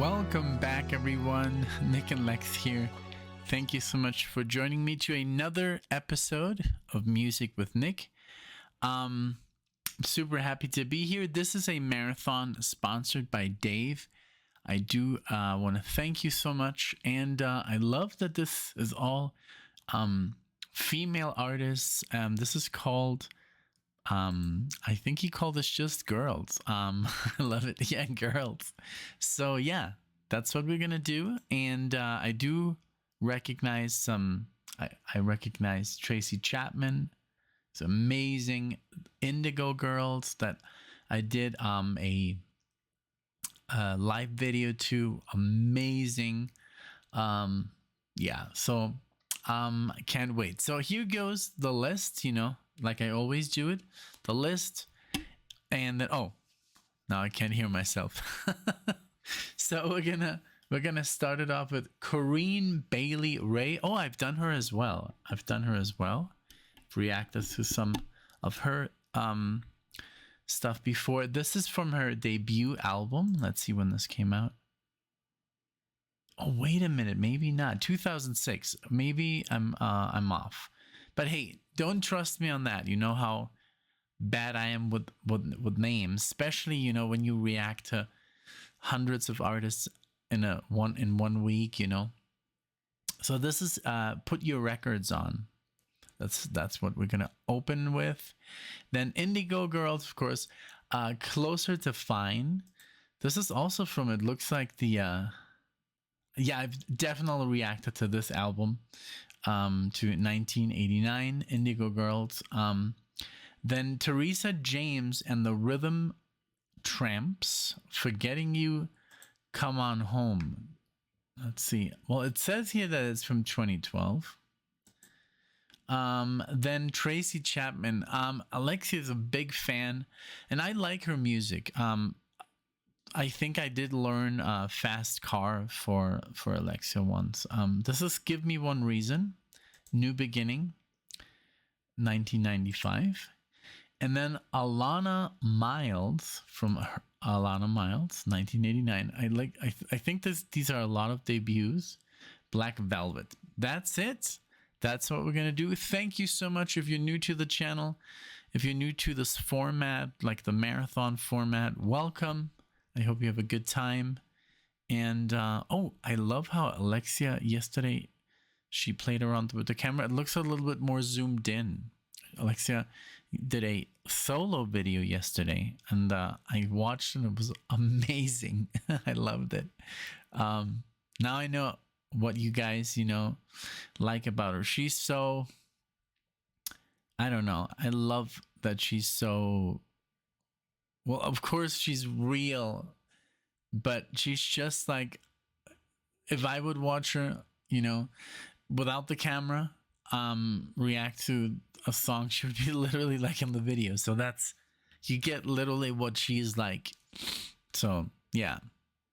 Welcome back, everyone. NicknLex here. Thank you so much for joining me to another episode of Music with Nick. I'm super happy to be here. This is a marathon sponsored by Dave. I do want to thank you so much, and I love that this is all female artists. This is called I think he called this just girls. I love it. Yeah, girls. So yeah, that's what we're gonna do. And I do recognize some. I recognize Tracy Chapman. It's amazing. Indigo girls that I did a live video to. Amazing. Yeah. So I can't wait. So here goes the list. You know, like I always do it, the list, and then now I can't hear myself. So we're gonna start it off with Corrine Bailey Ray. Oh, I've done her as well. Reacted to some of her stuff before. This is from her debut album. Let's see when this came out. Oh, wait a minute, maybe not. 2006. Maybe I'm off. But hey, don't trust me on that. You know how bad I am with names, especially, you know, when you react to hundreds of artists in one week, you know. So this is Put Your Records On. That's what we're gonna open with. Then Indigo Girls, of course, Closer to Fine. This is also from, it looks like the yeah, I've definitely reacted to this album. To 1989, Indigo Girls. Then Teresa James and the Rhythm Tramps, Forgetting You, Come On Home. Let's see. Well, it says here that it's from 2012. Then Tracy Chapman. Alexia is a big fan, and I like her music. I think I did learn Fast Car for Alexia once. This is Give Me One Reason, New Beginning, 1995. And then Alannah Myles from Alannah Myles, 1989. I think these are a lot of debuts. Black Velvet. That's it. That's what we're gonna do. Thank you so much. If you're new to the channel, if you're new to this format, like the marathon format, welcome. I hope you have a good time. And I love how Alexia yesterday, she played around with the camera. It looks a little bit more zoomed in. Alexia did a solo video yesterday, and I watched and it was amazing. I loved it. Now I know what you guys, you know, like about her. She's so, I don't know. I love that she's so, well, of course she's real, but she's just like, if I would watch her, you know, without the camera, react to a song, she would be literally like in the video. So that's, you get literally what she's like. So yeah,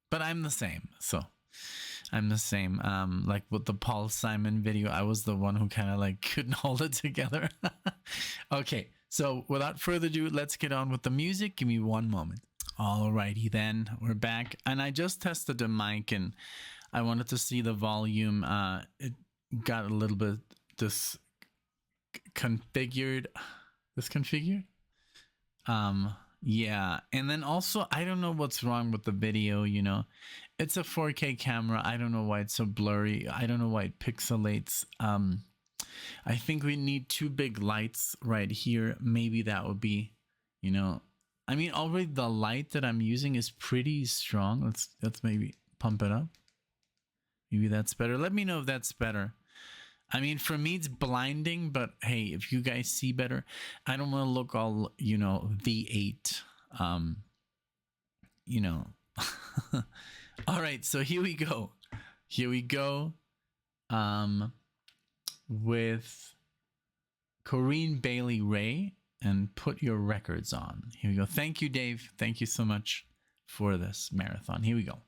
but I'm the same. So I'm the same. Like with the Paul Simon video, I was the one who kind of like couldn't hold it together. Okay, so without further ado, let's get on with the music. Give me one moment. Alrighty then, we're back. And I just tested the mic and I wanted to see the volume. It got a little bit disconfigured. Yeah, and then also I don't know what's wrong with the video, you know. It's a 4K camera. I don't know why it's so blurry. I don't know why it pixelates. I think we need two big lights right here. Maybe that would be, you know, I mean, already the light that I'm using is pretty strong. Let's maybe pump it up. Maybe that's better. Let me know if that's better. I mean, for me, it's blinding, but hey, if you guys see better, I don't want to look all, you know, V8, you know. All right, so here we go. With Corrine Bailey Ray and Put Your Records On. Here we go. Thank you, Dave. Thank you so much for this marathon. Here we go.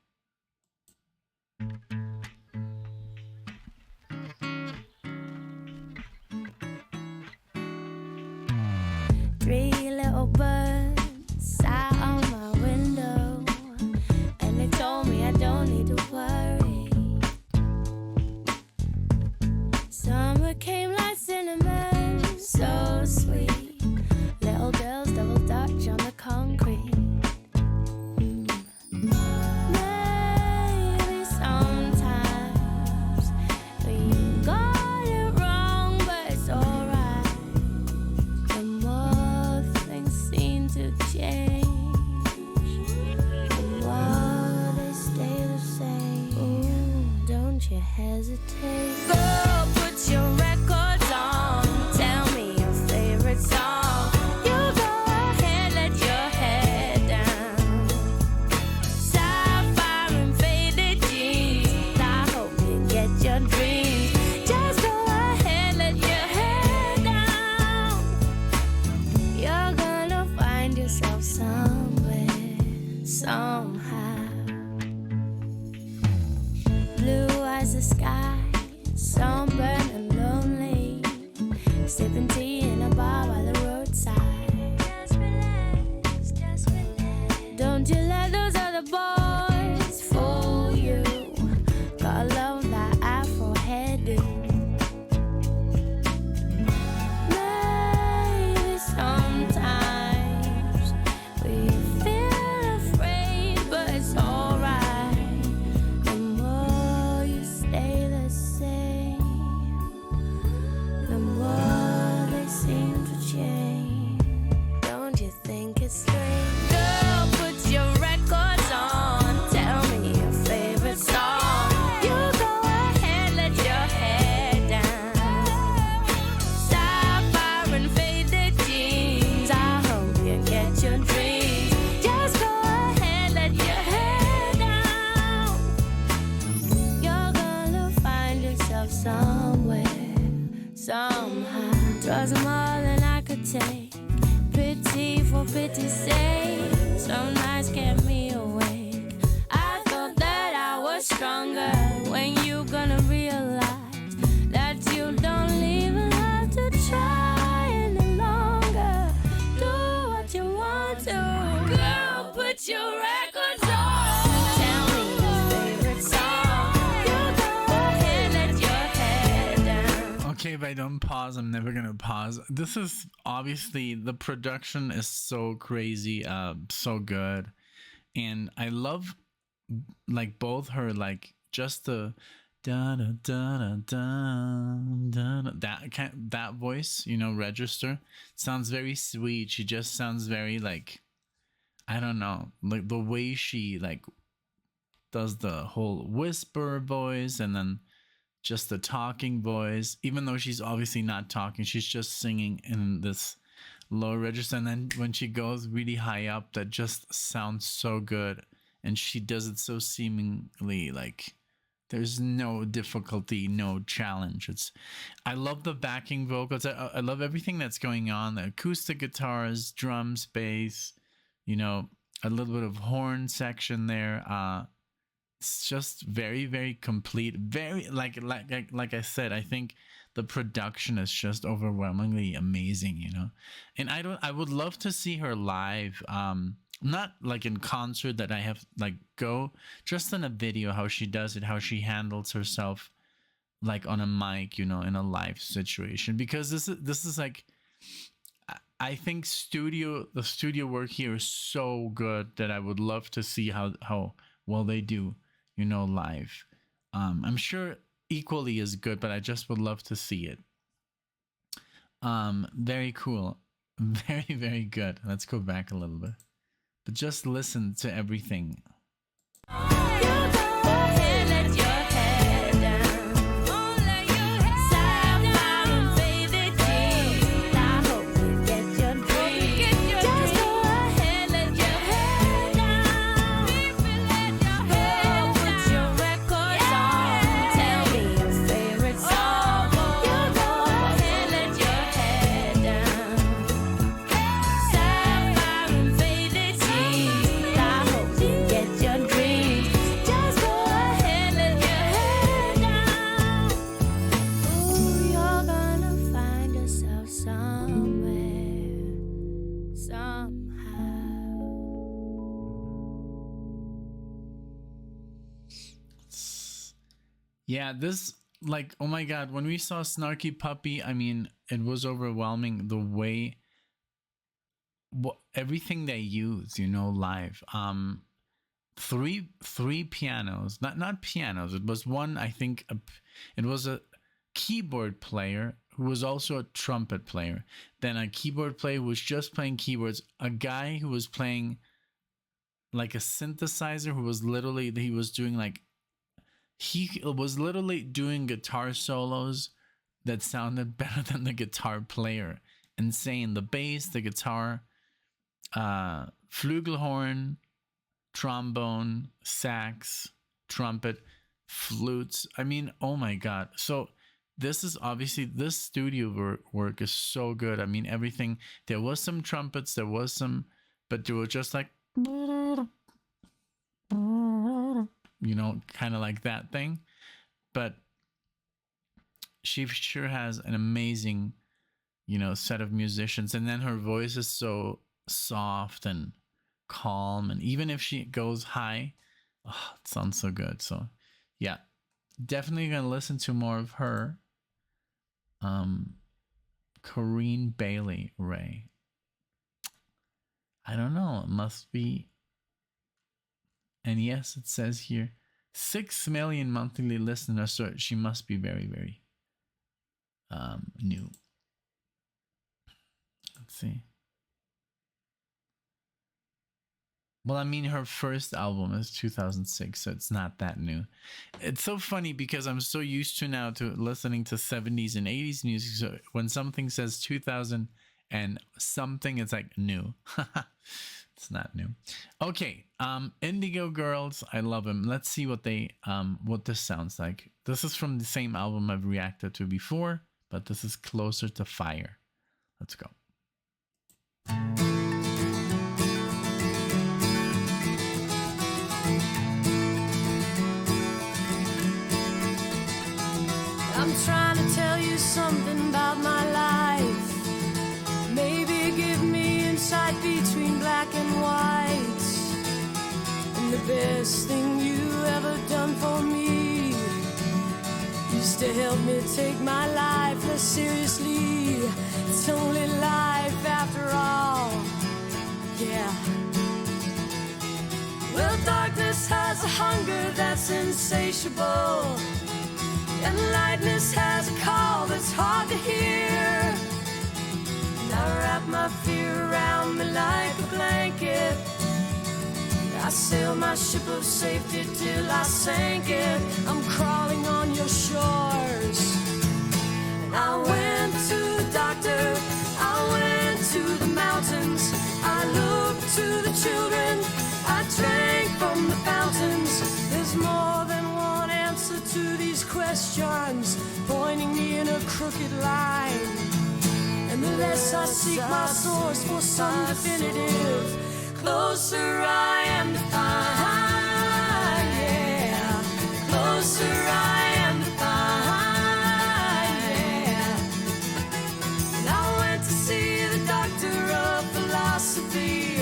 Three little birds sat on my window, and they told me I don't need pity for pity's sake. Some nights kept me awake. I thought that I was stronger. When you gonna realize that you don't even have to try any longer? Do what you want to. Girl, put your records on. Tell me your favorite song. You go ahead, let your head down. Okay, if I don't pause, I'm never gonna pause. This is obviously, the production is so crazy, so good, and I love like both her, like just the da da da da da da, that voice, you know, register sounds very sweet. She just sounds very like, I don't know, like the way she like does the whole whisper voice and then just the talking voice, even though she's obviously not talking, she's just singing in this low register, and then when she goes really high up, that just sounds so good, and she does it so seemingly like there's no difficulty, no challenge. I love the backing vocals. I love everything that's going on, the acoustic guitars, drums, bass, you know, a little bit of horn section there. It's just very, very complete. Very like I said, I think the production is just overwhelmingly amazing, you know. And I would love to see her live. Not like in concert that I have like go, just in a video how she does it, how she handles herself like on a mic, you know, in a live situation. Because this is like, I think the studio work here is so good that I would love to see how well they do, you know, live. I'm sure equally as good, but I just would love to see it. Very cool. Very, very good. Let's go back a little bit. But just listen to everything. Yeah, this, like, oh my god, when we saw Snarky Puppy, I mean, it was overwhelming the way everything they use, you know, live. Three pianos, not pianos. It was one, I think, it was a keyboard player who was also a trumpet player. Then a keyboard player who was just playing keyboards. A guy who was playing like a synthesizer, who was literally, he was doing like, he was literally doing guitar solos that sounded better than the guitar player. Insane. The bass, the guitar, flugelhorn, trombone, sax, trumpet, flutes. I mean, oh my god. So this is obviously, this studio work is so good. I mean, everything, there was some trumpets, there was some, but they were just like, you know, kind of like that thing. But she sure has an amazing, you know, set of musicians. And then her voice is so soft and calm, and even if she goes high, oh, it sounds so good. So yeah, definitely gonna listen to more of her. Corrine Bailey Ray, I don't know, it must be. And yes, it says here 6 million monthly listeners, so she must be very, very new. Let's see. Well, I mean, her first album is 2006, so it's not that new. It's so funny because I'm so used to now to listening to 70s and 80s music. So when something says 2000 and something, it's like new. It's not new. Okay, Indigo Girls, I love them. Let's see what they what this sounds like. This is from the same album I've reacted to before, but this is Closer to Fire. Let's go. black and white. And the best thing you ever done for me is to help me take my life less seriously. It's only life after all, yeah. Well, darkness has a hunger that's insatiable, and lightness has a call that's hard to hear. And I wrap my fear around me like a blanket. I sail my ship of safety till I sank it. I'm crawling on your shores. And I went to the doctor, I went to the mountains, I looked to the children, I drank from the fountains. There's more than one answer to these questions, pointing me in a crooked line. And the less I seek my source for some definitive, closer I am to find, yeah. Closer I am to find, yeah. And I went to see the doctor of philosophy,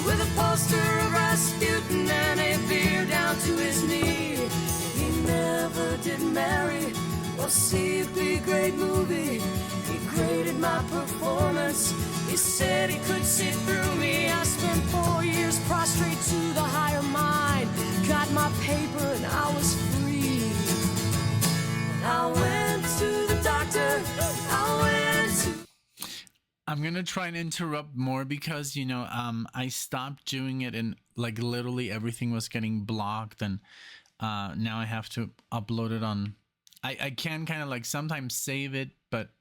with a poster of Rasputin and a beer down to his knee. He never did marry or see a big great movie. He graded my performance. He said he could see through me. I spent 4 years prostrate to the higher mind. Got my paper and I was free. And I went to the doctor. I went to... I'm gonna try and interrupt more because I stopped doing it and like literally everything was getting blocked, and now I have to upload it on. I can kind of like sometimes save it, but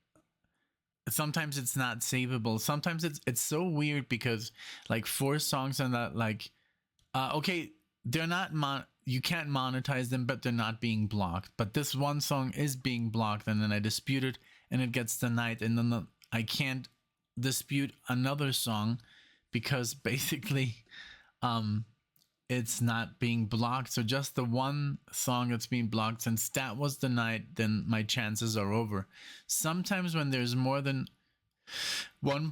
sometimes it's not savable. Sometimes it's so weird because like 4 songs on that, like okay, they're not you can't monetize them, but they're not being blocked. But this one song is being blocked, and then I dispute it and it gets denied, and then I can't dispute another song because basically it's not being blocked. So just the one song that's being blocked, since that was denied, then my chances are over. Sometimes when there's more than one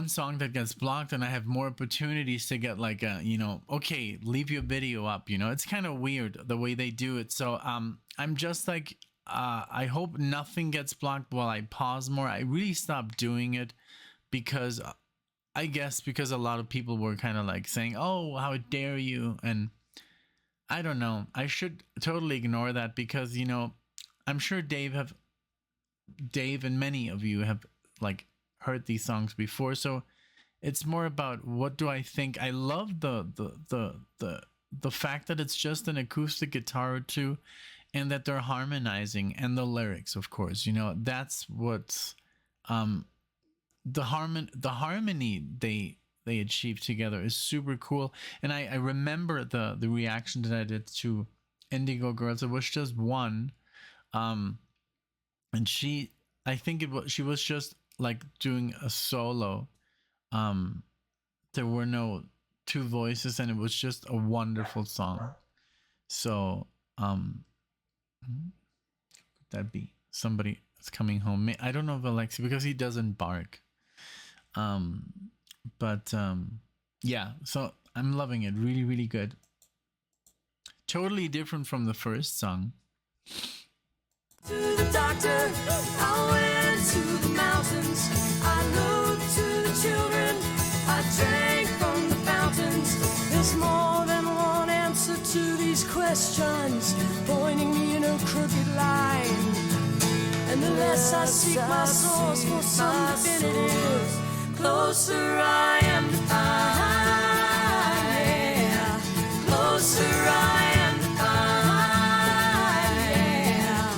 song that gets blocked, and I have more opportunities to get like a, okay, leave your video up, it's kind of weird the way they do it. So I'm just like, I hope nothing gets blocked while I pause more. I really stopped doing it because I guess because a lot of people were kind of like saying, oh, how dare you? And I don't know. I should totally ignore that because, I'm sure Dave and many of you have like heard these songs before. So it's more about what do I think. I love the fact that it's just an acoustic guitar or two, and that they're harmonizing, and the lyrics, of course, that's what's the harmony they achieved together is super cool. And I remember the reaction that I did to Indigo Girls. It was just one, and she was just like doing a solo. There were no 2 voices, and it was just a wonderful song. So could that be somebody that's coming home? I don't know if Alexi, because he doesn't bark. Yeah, so I'm loving it. Really, really good. Totally different from the first song. To the doctor, I went to the mountains, I looked to the children, I drank from the fountains. There's more than one answer to these questions, pointing me in a crooked line. And the less I seek my source for some definitive, closer I am to find, yeah. Closer I am to find, yeah.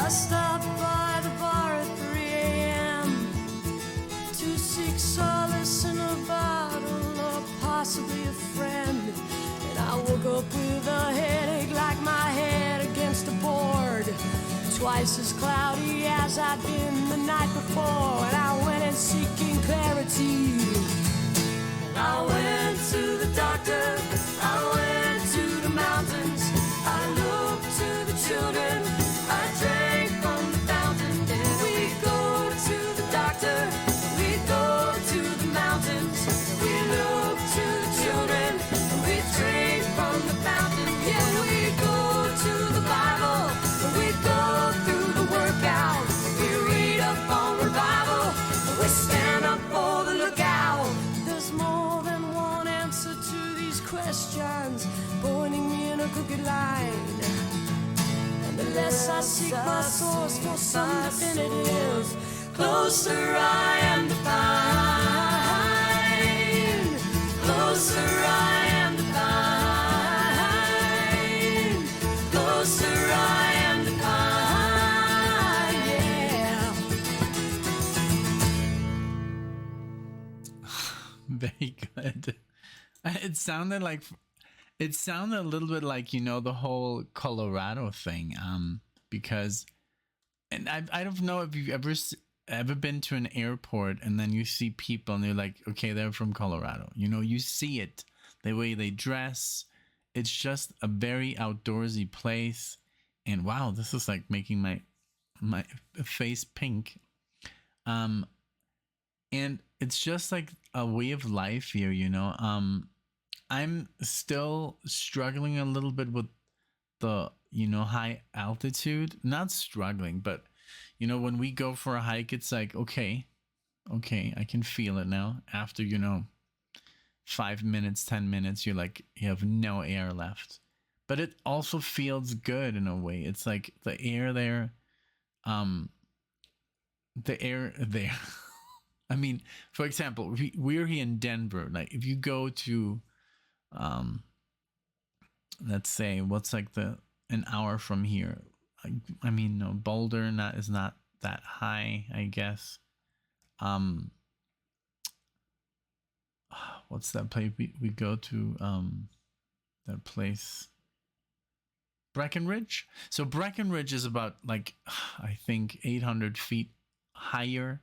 I stopped by the bar at 3 a.m. to seek solace in a bottle or possibly a friend. And I woke up with a headache like my head against a board, twice as cloudy as I'd been the night before. And I went in seeking clarity. And I went to the doctor, I went to the mountain. pointing me in a crooked line. And the less I seek my source for some definitive, closer I am to find. Closer I am to find. Closer I am to find. Yeah. Very good. It sounded a little bit like, you know, the whole Colorado thing, because, and I don't know if you've ever been to an airport and then you see people and they're like, okay, they're from Colorado. You know, you see it, the way they dress. It's just a very outdoorsy place. And wow, this is like making my face pink. And it's just like a way of life here, you know. I'm still struggling a little bit with the, you know, high altitude. Not struggling, but, you know, when we go for a hike, it's like, okay, I can feel it now. After, you know, 5 minutes, 10 minutes, you're like, you have no air left. But it also feels good in a way. It's like the air there, I mean, for example, we're here in Denver. Like, if you go to, let's say, what's like an hour from here? I mean, no, Boulder is not that high, I guess. What's that place we go to? That place, Breckenridge. So Breckenridge is about like, I think 800 feet higher.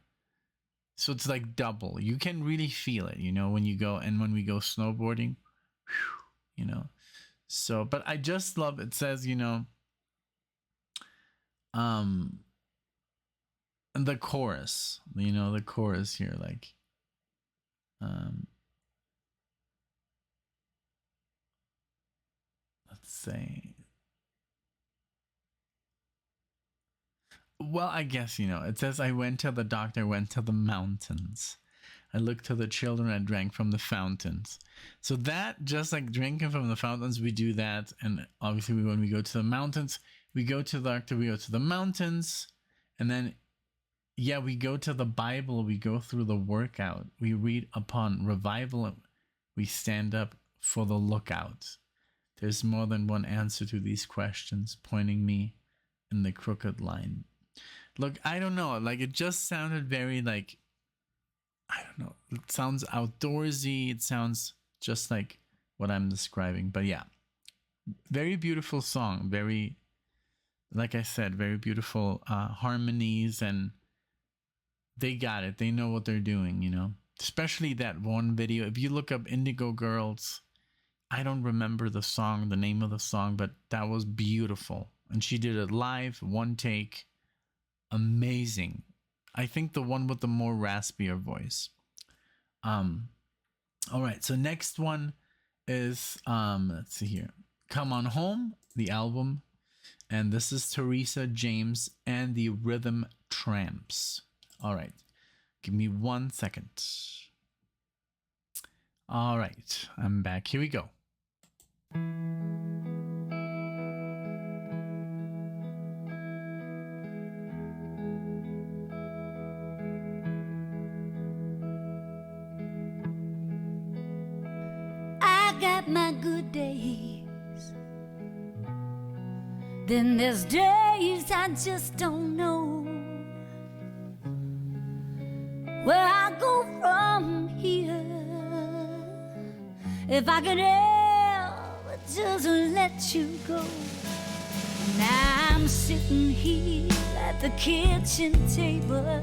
So it's like double. You can really feel it, you know, when you go, and when we go snowboarding, you know. So, but I just love, it says, you know, the chorus, you know, the chorus here, like, let's say, well, I guess, you know, it says, I went to the doctor, went to the mountains. I looked to the children, I drank from the fountains. So that, just like drinking from the fountains, we do that. And obviously when we go to the mountains, we go to the doctor, we go to the mountains. And then, yeah, we go to the Bible, we go through the workout. We read upon revival, we stand up for the lookout. There's more than one answer to these questions, pointing me in the crooked line. Look, I don't know, like, it just sounded very, like, I don't know, it sounds outdoorsy, it sounds just like what I'm describing. But yeah, very beautiful song, very, like I said, very beautiful harmonies, and they got it, they know what they're doing, you know. Especially that one video, if you look up Indigo Girls, I don't remember the song, the name of the song, but that was beautiful. And she did it live, one take. Amazing. I think the one with the more raspier voice. All right, so next one is let's see here. Come On Home, the album. And this is Teresa, James, and the Rhythm Tramps. All right. Give me 1 second. All right, I'm back. Here we go. I got my good days. Then there's days I just don't know where I go from here. If I could ever just let you go. Now I'm sitting here at the kitchen table.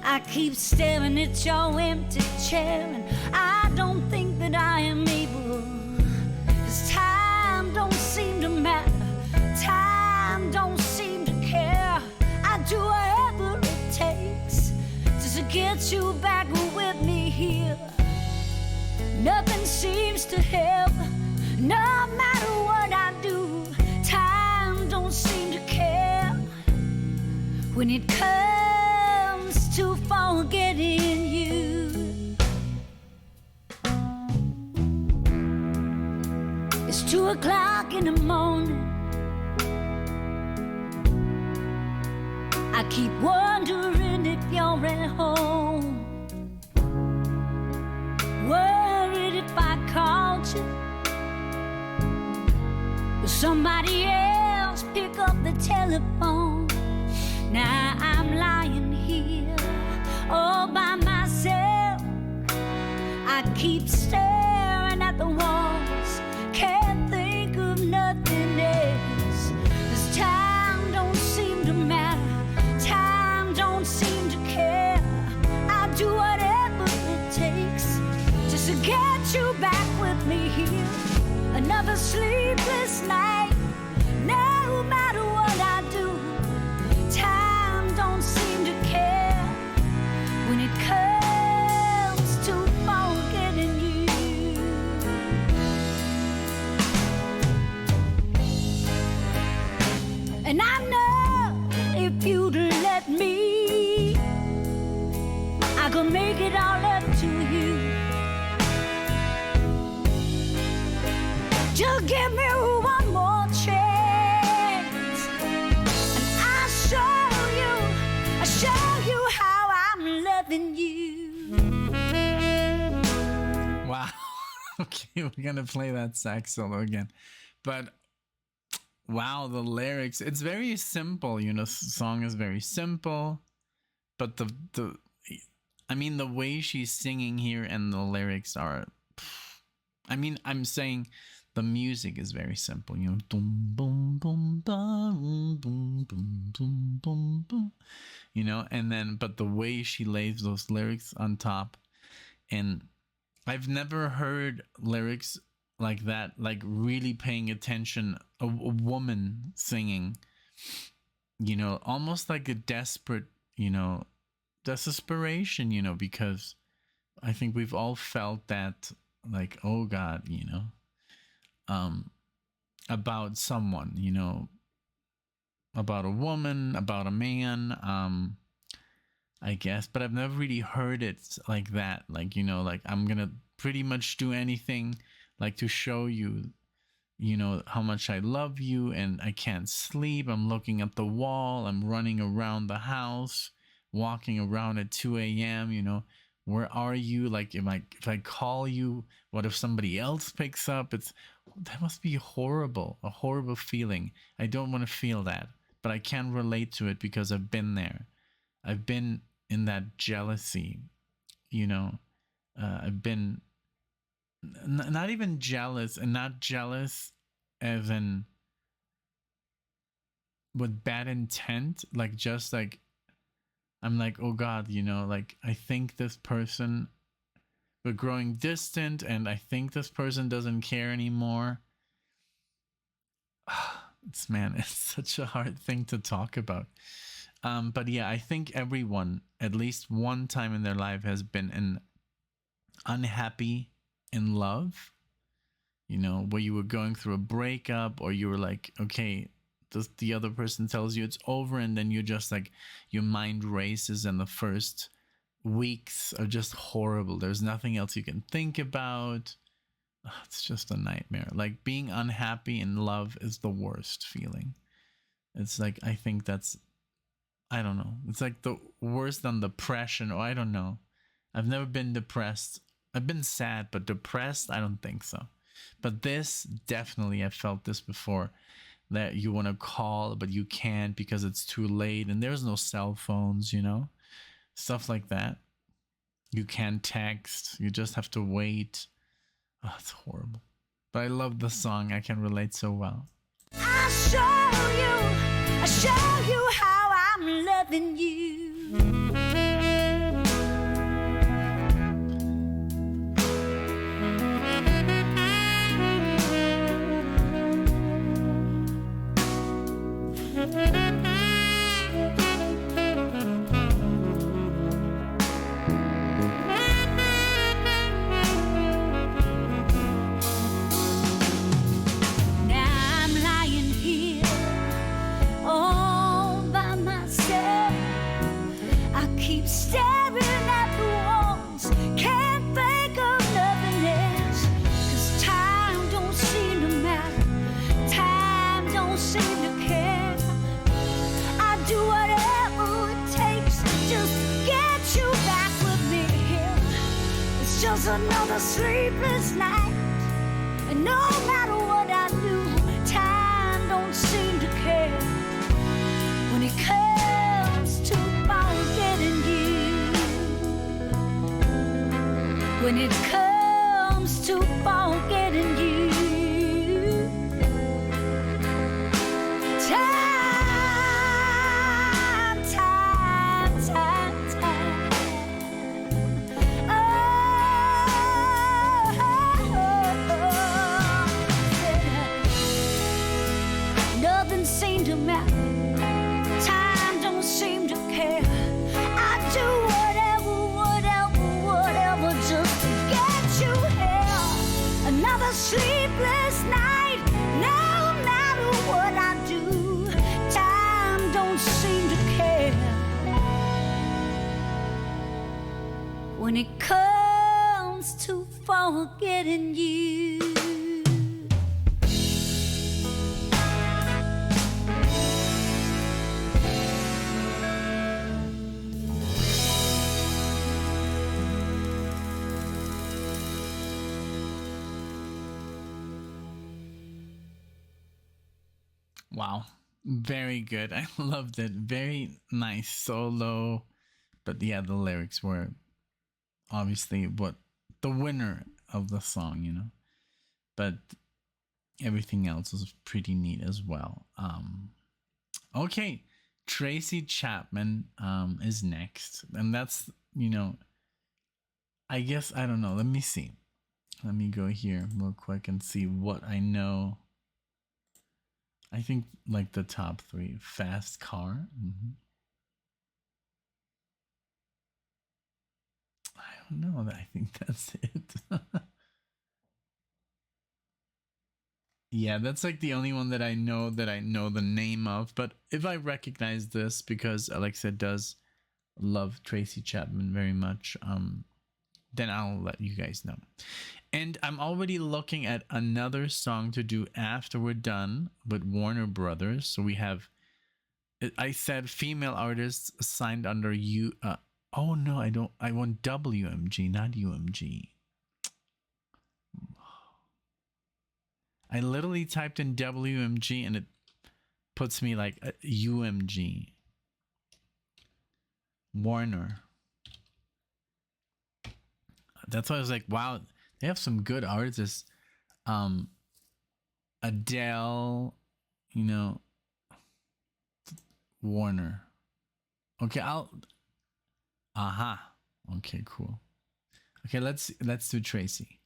I keep staring at your empty chair, and I don't think that I am able. 'Cause time don't seem to matter. Time don't seem to care. I do whatever it takes just to get you back with me here. Nothing seems to help, no matter what I do. Time don't seem to care when it comes to forgetting you. It's 2 o'clock in the morning. I keep wondering if you're at home. Worried if I called you, will somebody else pick up the telephone? Now I'm lying here all by myself. I keep staring at the walls, can't think of nothing else. 'Cause time don't seem to matter, time don't seem to care. I'll do whatever it takes just to get you back with me here. Another sleepless night, no matter what I do, time don't seem to care when it comes to forgetting you. And I know if you'd let me, I could make it all up to you. Just give me one more chance, and I'll show you how I'm loving you. Wow. Okay, we're gonna play that sax solo again, but wow, the lyrics, it's very simple, you know. Song is very simple, but the I mean, the way she's singing here and the lyrics are, I mean, I'm saying the music is very simple, you know. Boom, boom, boom, boom, boom, boom, boom, boom, boom, you know. And then, but the way she lays those lyrics on top, and I've never heard lyrics like that, like really paying attention. A woman singing, you know, almost like a desperate, you know, desperation, you know, because I think we've all felt that, like, oh God, you know, about someone, you know, about a woman, about a man, I guess, but I've never really heard it like that. Like, you know, like, I'm gonna pretty much do anything, like, to show you, you know, how much I love you, and I can't sleep. I'm looking at the wall. I'm running around the house, walking around at 2 a.m., you know. Where are you? Like, if I call you, what if somebody else picks up? That must be horrible, a horrible feeling. I don't want to feel that, but I can relate to it because I've been there. I've been in that jealousy, you know. I've been not even jealous, and not jealous as in with bad intent, like, just like, I'm like, oh God, you know, like, I think this person, we're growing distant, and I think this person doesn't care anymore. It's such a hard thing to talk about. But yeah, I think everyone, at least one time in their life, has been unhappy in love, you know, where you were going through a breakup, or you were like, okay, the other person tells you it's over, and then you're just like, your mind races, and the first weeks are just horrible. There's nothing else you can think about. It's just a nightmare. Like, being unhappy in love is the worst feeling. It's like, I think that's, I don't know, it's like the worse than depression, or I don't know. I've never been depressed. I've been sad, but depressed, I don't think so. But this, definitely, I've felt this before, that you want to call, but you can't because it's too late, and there's no cell phones, you know, stuff like that. You can't text, you just have to wait. Oh, it's horrible. But I love the song. I can relate so well. I'll show you how I'm loving you. another sleepless night. And no matter what I do, time don't seem to care when it comes to forgetting you. When it comes to forgetting you. Sleepless night, no matter what I do, time don't seem to care when it comes to forgetting you. Wow, very good. I loved it. Very nice solo. But yeah, the lyrics were obviously what the winner of the song, you know. But everything else was pretty neat as well. Okay, Tracy Chapman is next, and that's, you know, I guess, I don't know. Let me see. Let me go here real quick and see what I know. I think like the top three. Fast Car. I don't know. I think that's it. Yeah, that's like the only one that I know the name of. But if I recognize this, because Alexa does love Tracy Chapman very much, then I'll let you guys know. And I'm already looking at another song to do after we're done with Warner Brothers. So we have, I said female artists signed under you. Oh no, I don't. I want WMG, not UMG. I literally typed in WMG and it puts me like UMG. Warner. That's why I was like, wow, they have some good artists. Adele, you know, Warner. Okay, Okay, cool. Okay, let's do Tracy.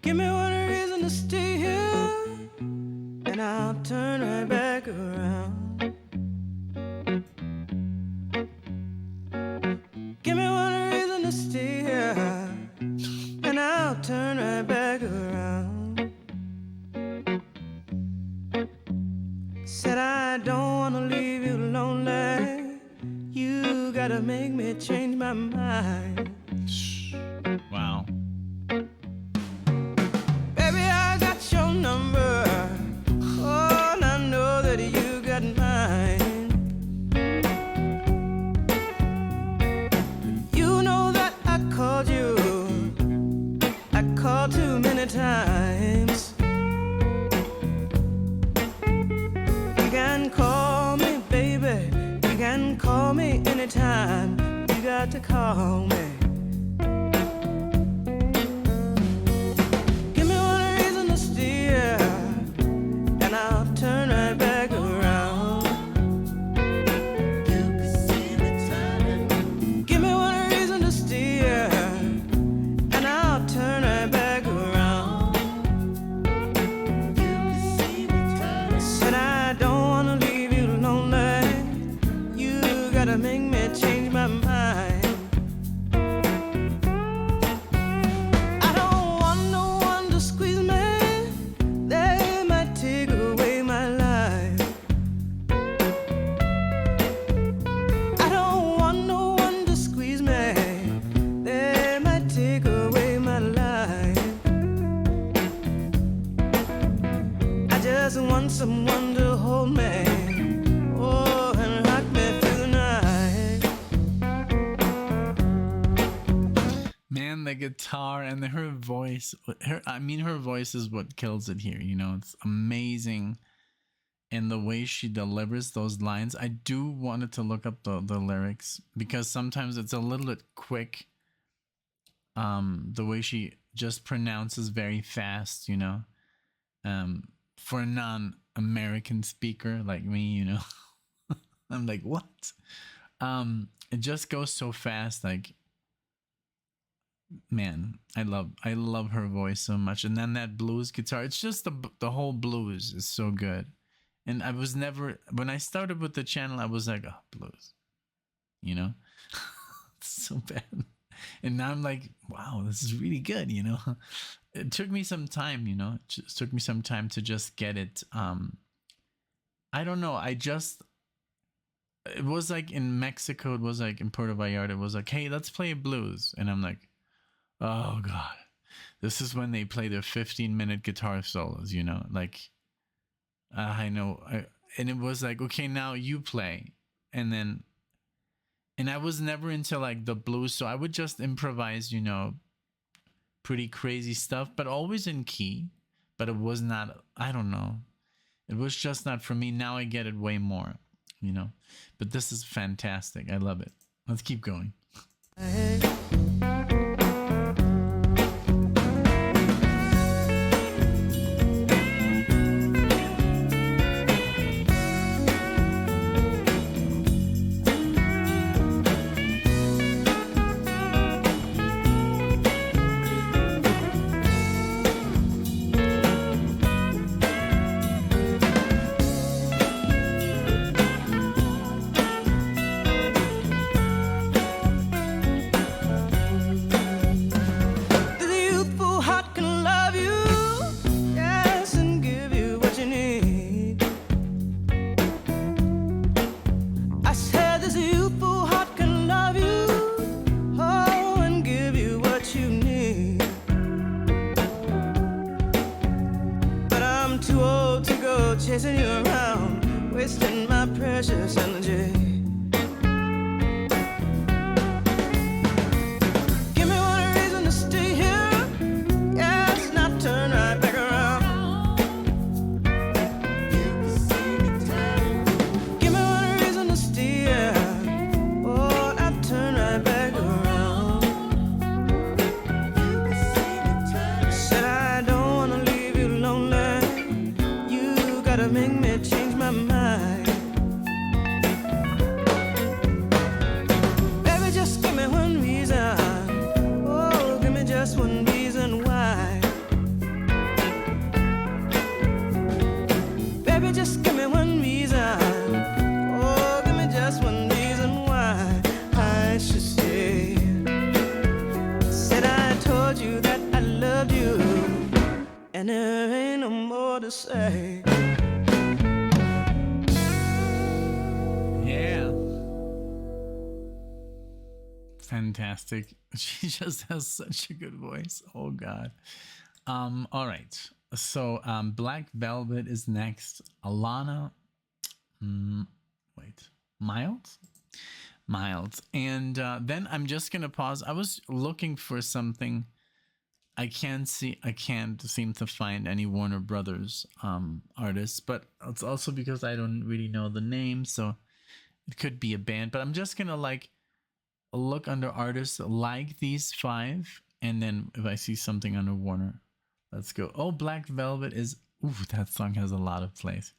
Give me one reason to stay here, and I'll turn right back around. Give me one reason to stay here, and I'll turn right back around. Said I don't wanna leave you lonely. You gotta make me change my mind. Wow. Times. You can call me, baby. You can call me anytime. You got to call me. Give me one reason to stay here, and I'll turn right back around. You can see me turning. Give me one reason to stay here, and I'll turn right back around. Make me change my mind. someone to hold me, oh, and rock me through the night. Man, the guitar and her voice, her voice is what kills it here, you know. It's amazing. And the way she delivers those lines, I do wanted to look up the lyrics because sometimes it's a little bit quick. The way she just pronounces very fast, you know. For a non-American speaker like me, you know, I'm like, what? It just goes so fast. Like, man, I love her voice so much. And then that blues guitar, it's just the whole blues is so good. And I was never, when I started with the channel, I was like, oh, blues, you know. It's so bad. And now I'm like, wow, this is really good, you know. It took me some time, you know. It just took me some time to just get it. I don't know. It was like in Mexico, it was like in Puerto Vallarta, it was like, hey, let's play blues. And I'm like, oh, God. This is when they play their 15-minute guitar solos, you know. Like, I know. And it was like, okay, now you play. And I was never into like the blues, so I would just improvise, you know, pretty crazy stuff, but always in key. But it was not, I don't know. It was just not for me. Now I get it way more, you know. But this is fantastic. I love it. Let's keep going. Chasing you around, wasting my precious energy. Give me one reason to stay here, yes, not turn right back around. Give me one reason to stay here, oh, not turn right back around. Said I don't wanna leave you lonely. Gotta make me change my mind. Baby, just give me one reason. Oh, give me just one reason why. Baby, just give me one reason. Oh, give me just one reason why I should stay. Said I told you that I loved you, and there ain't no more to say. Fantastic. She just has such a good voice. Oh God. All right. So Black Velvet is next. Alannah Myles. And then I'm just gonna pause. I was looking for something. I can't seem to find any Warner Brothers artists, but it's also because I don't really know the name, so it could be a band. But I'm just gonna like look under artists like these 5, and then if I see something under Warner, let's go. Oh, Black Velvet is, ooh, that song has a lot of plays.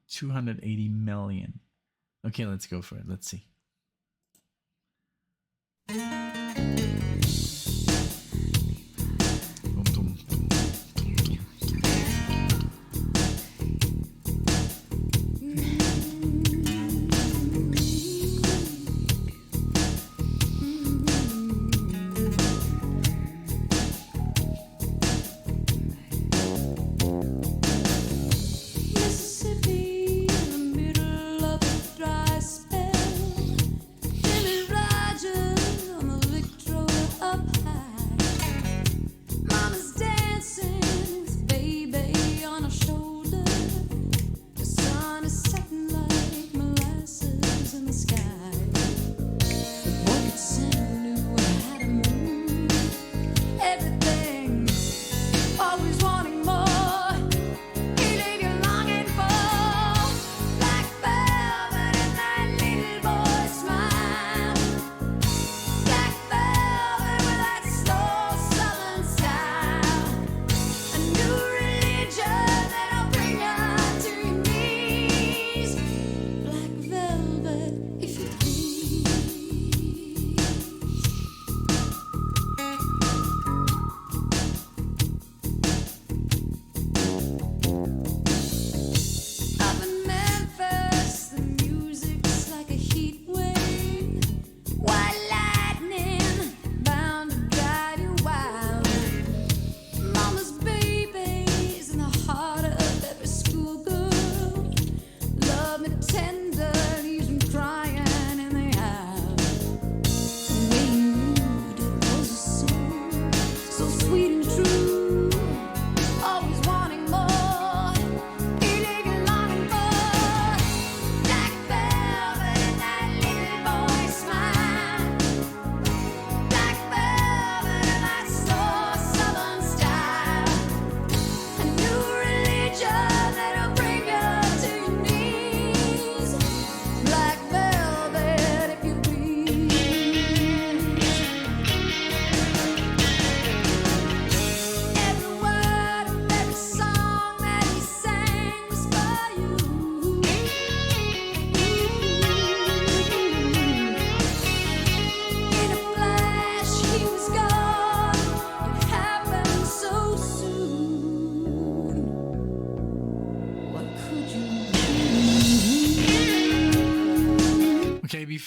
280 million. Okay, let's go for it. Let's see. On the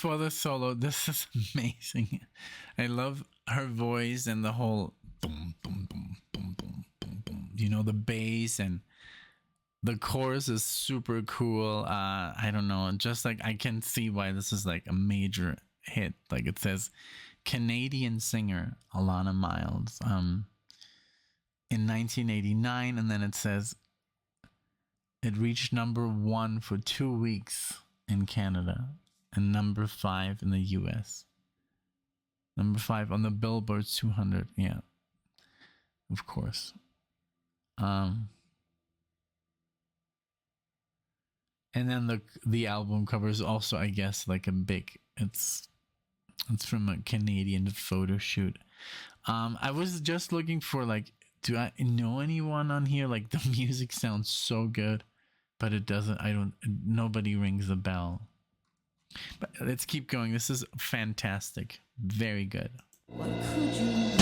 before the solo, this is amazing. I love her voice and the whole boom, boom, boom, boom, boom, boom, boom. You know, the bass and the chorus is super cool. I don't know, just like I can see why this is like a major hit. Like it says Canadian singer Alannah Myles in 1989, and then it says it reached #1 for 2 weeks in Canada and #5 in the US. #5 on the Billboard 200. Yeah, of course. And then the album cover is also, I guess, like a big. It's from a Canadian photo shoot. I was just looking for like, do I know anyone on here? Like the music sounds so good, but it doesn't. Nobody rings a bell. But let's keep going. This is fantastic. Very good. What could you do?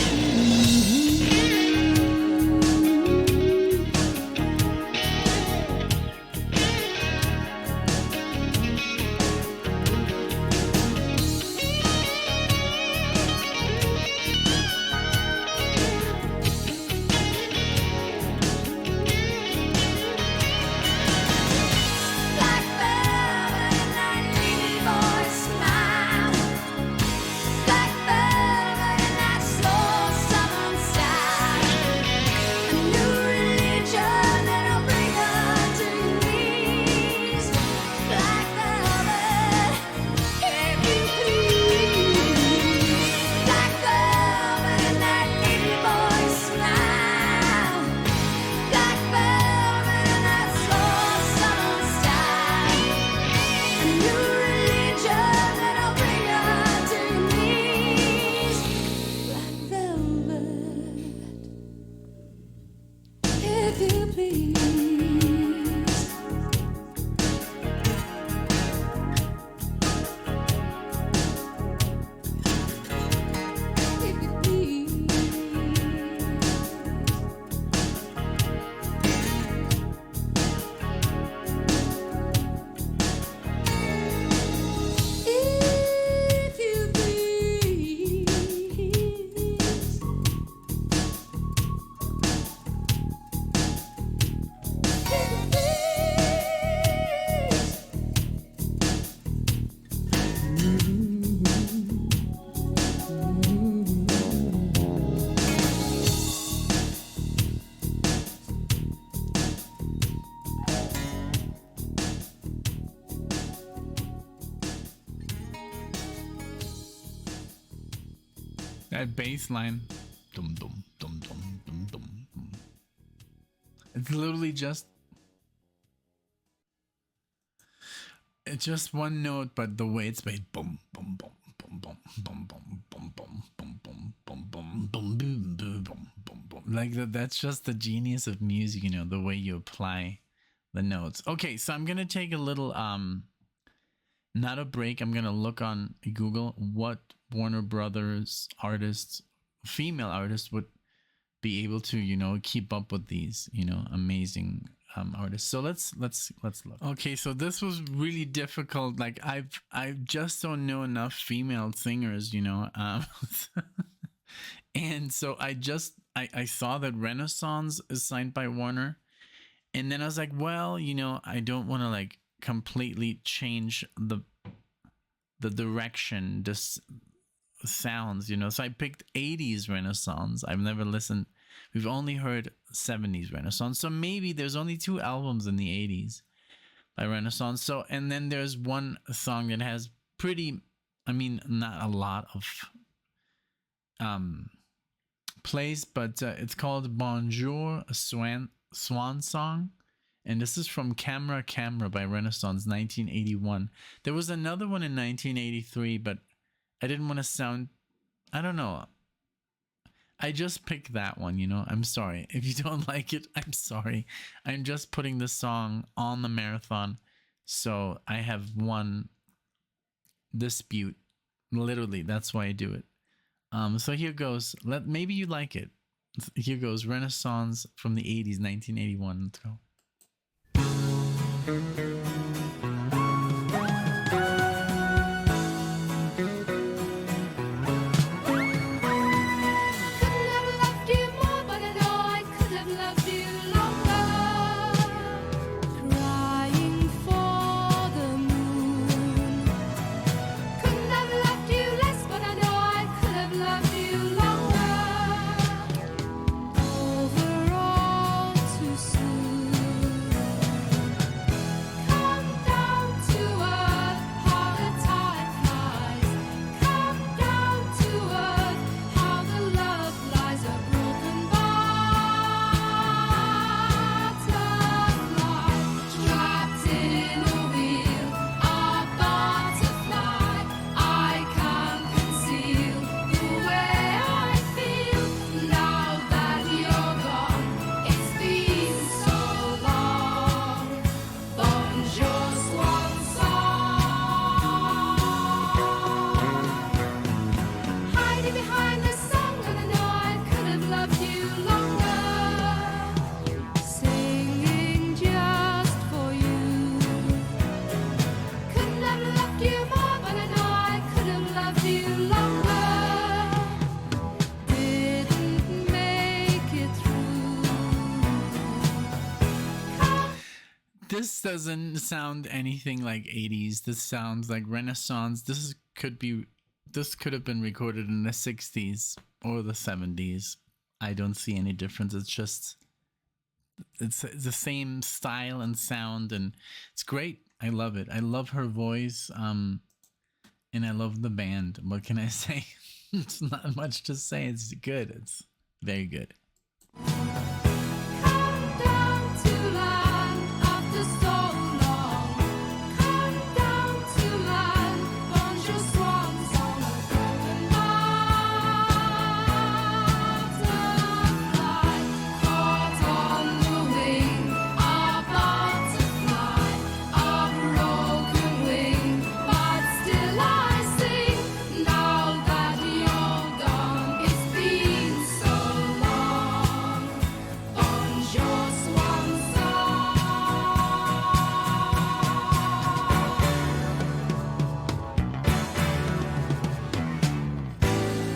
That bass line. Dum, dum, dum, dum, dum, dum, dum. It's literally just. It's just one note, but the way it's played. Boom, boom, boom, boom, boom, boom, boom, boom, boom, boom, boom, boom, boom, boom, boom, boom, boom, boom. Like that. That's just the genius of music, you know, the way you apply the notes. Okay, so I'm gonna take a little not a break. I'm gonna look on Google what Warner Brothers artists, female artists, would be able to, you know, keep up with these, you know, amazing artists. So let's look. Okay, so this was really difficult. Like I just don't know enough female singers, you know. And so I saw that Renaissance is signed by Warner, and then I was like, well, you know, I don't want to like completely change the direction, this sounds, you know. So I picked 80s Renaissance. I've never listened. We've only heard 70s Renaissance. So maybe there's only 2 albums in the 80s by Renaissance. So, and then there's one song that has pretty, I mean, not a lot of plays, but it's called Bonjour, a swan song. And this is from Camera Camera by Renaissance, 1981. There was another one in 1983, but I didn't want to sound, I don't know. I just picked that one, you know. I'm sorry. If you don't like it, I'm sorry. I'm just putting the song on the marathon. So I have one dispute. Literally, that's why I do it. So here goes. Maybe you like it. Here goes Renaissance from the 80s, 1981. Let's go. This doesn't sound anything like 80s. This sounds like Renaissance. This could have been recorded in the 60s or the 70s. I don't see any difference. It's the same style and sound, and it's great. I love it. I love her voice. And I love the band. What can I say? It's not much to say. It's good. It's very good. Come down to land after so long. Come down to land, bonjour swans on a broken butterfly. Caught on the wing, about to fly, a broken wing, but still I sing. Now that you're gone, it's been so long. Bonjour swan song.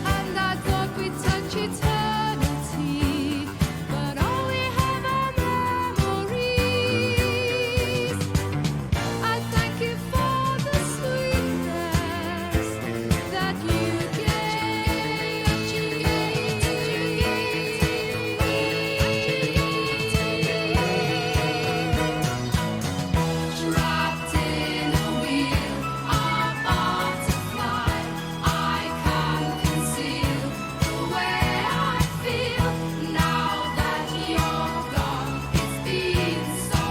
And I thought we'd touch eternity, but all we have are memories. I thank you for the sweetness that you gave. Trapped in a wheel, about to fly, I can't conceal the way I feel. Now that you're gone, it's been so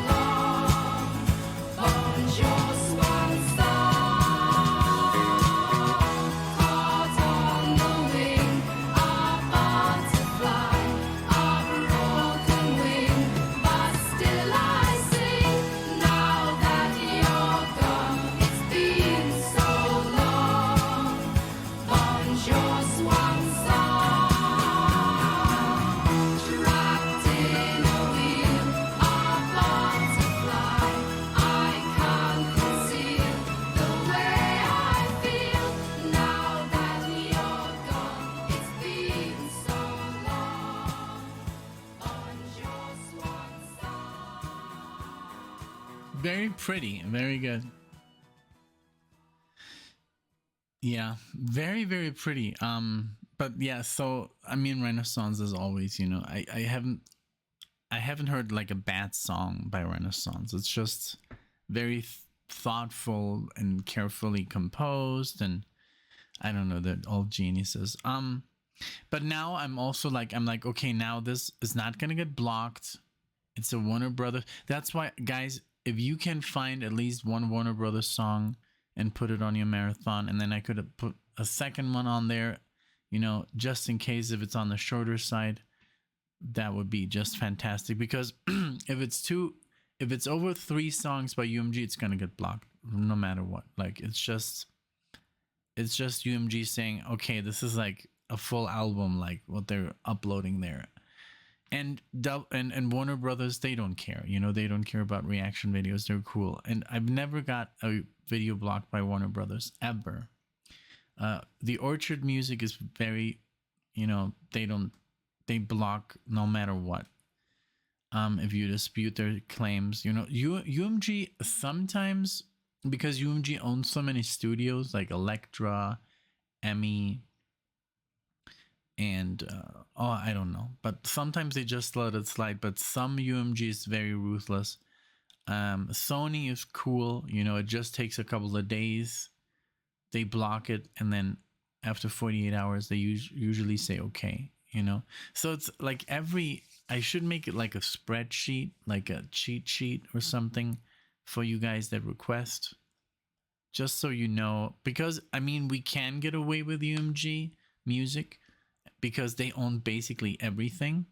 long. Bonjour swan song. Caught on the wing, about to fly, a broken wing, but still I sing. Now that you're gone, it's been so long. Bonjour swan song. Trapped in a wheel, about to fly, I can't conceal the way I feel. Now that you're gone, it's been so long. Bonjour swan song. Very pretty. Very good. Yeah, very very pretty. But yeah, so I mean, Renaissance as always. I haven't heard like a bad song by Renaissance. It's just very thoughtful and carefully composed, and I don't know, they're all geniuses. But now I'm like, okay, now this is not gonna get blocked. It's a Warner Brothers. That's why, guys, if you can find at least one Warner Brothers song and put it on your marathon, and then I could have put a second one on there, just in case if it's on the shorter side, that would be just fantastic. Because if it's over 3 songs by UMG, it's gonna get blocked no matter what. Like it's just UMG saying, okay, this is like a full album, like what they're uploading there. And Warner Brothers, they don't care. They don't care about reaction videos. They're cool. And I've never got a video blocked by Warner Brothers ever. The Orchard music is very, they block no matter what. If you dispute their claims, UMG sometimes, because UMG owns so many studios like Elektra, EMI, and I don't know, but sometimes they just let it slide. But some UMG is very ruthless. Sony is cool, it just takes a couple of days. They block it, and then after 48 hours they usually say okay. So it's like I should make it like a spreadsheet, like a cheat sheet or something for you guys that request, just so you know. Because I mean, we can get away with UMG music because they own basically everything,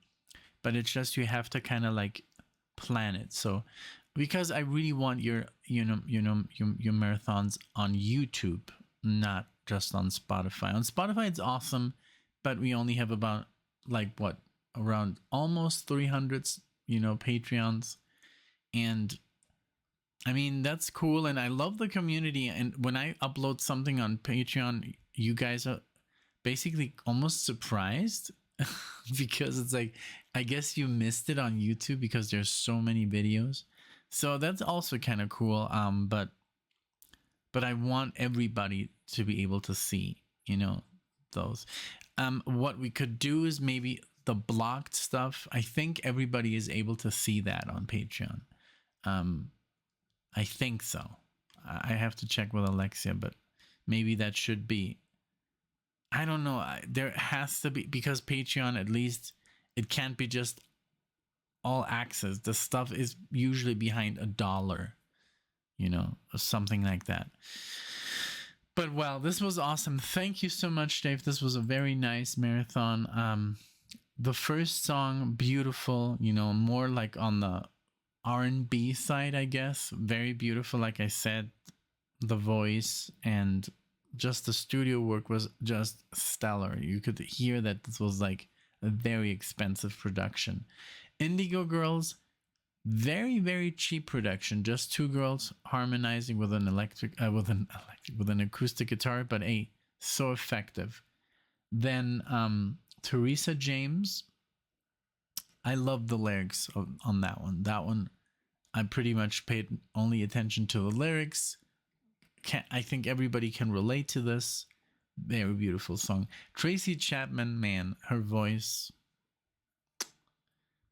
but it's just you have to kind of like plan it. So because I really want your marathons on YouTube, not just on Spotify. On Spotify it's awesome, but we only have about around almost 300 Patreons, and I mean, that's cool, and I love the community. And when I upload something on Patreon, you guys are basically almost surprised because it's like, I guess you missed it on YouTube because there's so many videos. So that's also kind of cool. But I want everybody to be able to see, you know, those. What we could do is maybe the blocked stuff. I think everybody is able to see that on Patreon. I think so. I have to check with Alexia, but maybe that should be. I don't know. There has to be, because Patreon, at least, it can't be just all access. The stuff is usually behind $1, you know, or something like that. But well, this was awesome. Thank you so much, Dave. This was a very nice marathon. The first song, beautiful, you know, more like on the R&B side, I guess. Very beautiful, like I said. The voice and just the studio work was just stellar. You could hear that this was like a very expensive production. Indigo Girls, very, very cheap production. Just two girls harmonizing with an with an acoustic guitar, but so effective. Then Teresa James, I love the lyrics on that one. That one, I pretty much paid only attention to the lyrics. I think everybody can relate to this. Very beautiful song. Tracy Chapman, man, her voice,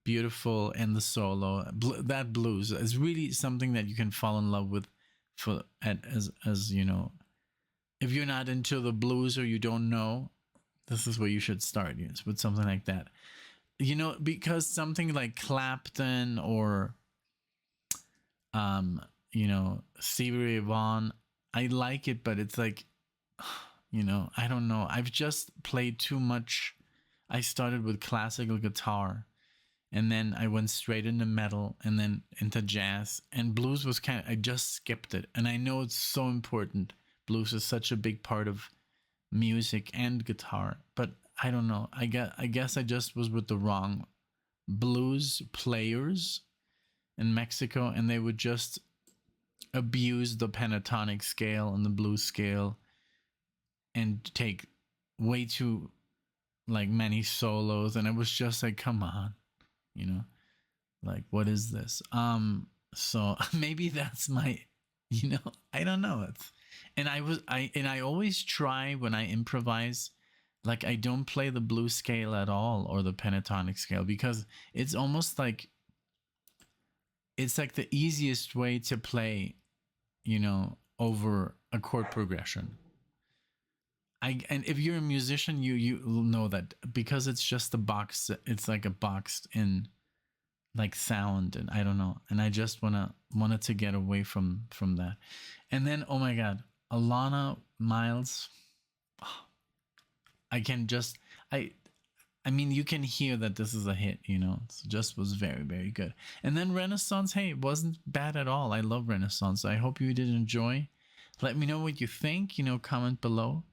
beautiful, and the solo, that blues is really something that you can fall in love with. As you know, if you're not into the blues or you don't know, this is where you should start. With something like that, you know, because something like Clapton or you know, Stevie Ray Vaughan, I like it, but it's like, you know, I don't know. I've just played too much. I started with classical guitar, and then I went straight into metal, and then into jazz, and blues was I just skipped it. And I know it's so important. Blues is such a big part of music and guitar, but I don't know. I guess I just was with the wrong blues players in Mexico, and they would just abuse the pentatonic scale and the blues scale and take way too like many solos, and it was just like, come on, you know, like, what is this? So maybe that's my, you know, I don't know. I always try when I improvise, like, I don't play the blues scale at all or the pentatonic scale, because it's almost like, it's like the easiest way to play, you know, over a chord progression. And if you're a musician, you know that, because it's just a box. It's like a boxed in like sound, and I don't know. And I just wanted to get away from that. And then, oh my God, Alannah Myles. I mean, you can hear that this is a hit, you know. It just was very, very good. And then Renaissance, hey, it wasn't bad at all. I love Renaissance. I hope you did enjoy. Let me know what you think, you know, comment below.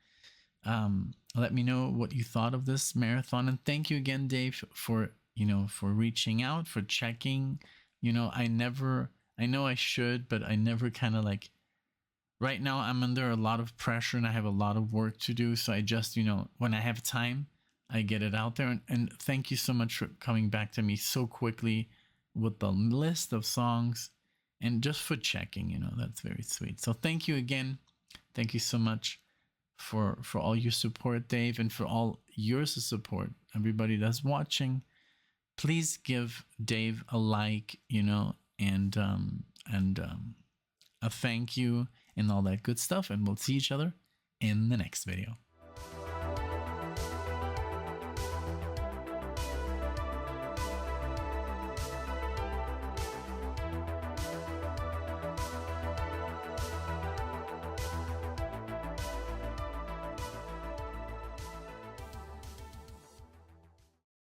Let me know what you thought of this marathon. And thank you again, Dave, for, you know, for reaching out, for checking. You know, I know I should, but I never kind of like, right now I'm under a lot of pressure and I have a lot of work to do. So I just, you know, when I have time, I get it out there. And thank you so much for coming back to me so quickly with the list of songs and just for checking, you know, that's very sweet. So thank you again. Thank you so much for all your support, Dave, and for all yours support. Everybody that's watching, please give Dave a like, you know, and a thank you and all that good stuff. And we'll see each other in the next video.